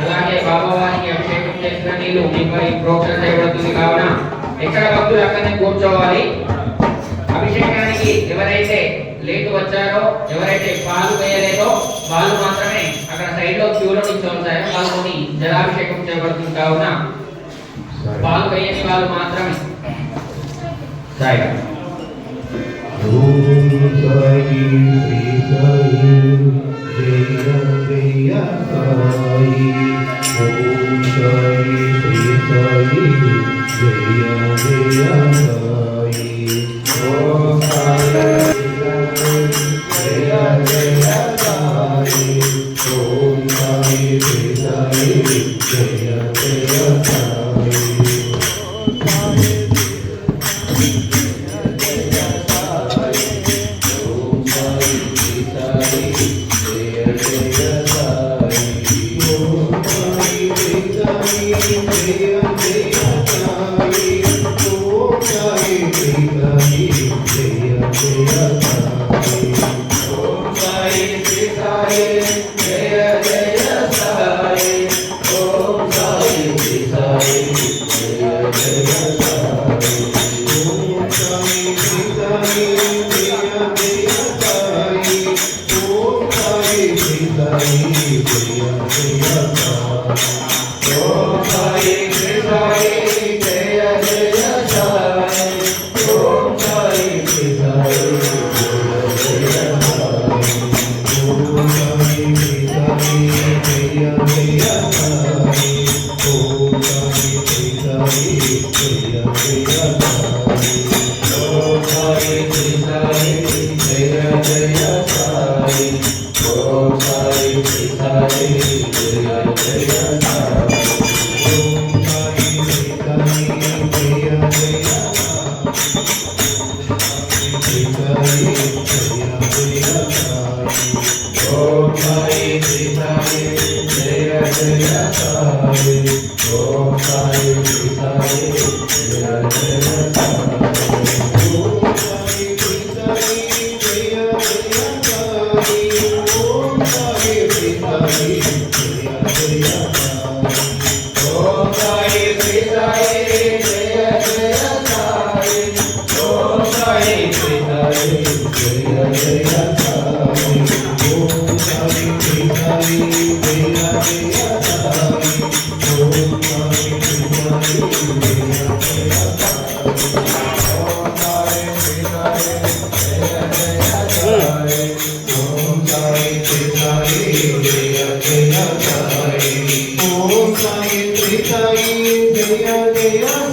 అలాగే బాబావారికి అభిషేకం చేసిన నీళ్లు మీపై ప్రోక్షణ చేయబడుతుంది కావున ఎక్కడ భక్తులు అక్కడనే కూర్చోవాలి. అభిషేకానికి ఎవరైతే లేట్ వచ్చారో, ఎవరైతే పాలు వేయలేదో వాళ్ళు మాత్రమే అక్కడ సైడ్ లో క్యూలో నిల్చోవాలి. వాళ్ళని జలాభిషేకం చేయబడుతుంది కావున పాలు వేయని వాళ్ళు మాత్రమే. సాయి ఓం సాయి శ్రీ సాయి జయ జయ సాయి. ఓం సాయి శ్రీ సాయి జయ జయ సాయి. ఓం సాయి జయ జయ సాయి. ఓం సాయి శ్రీ సాయి జయ జయ సాయి. Jaya Jaya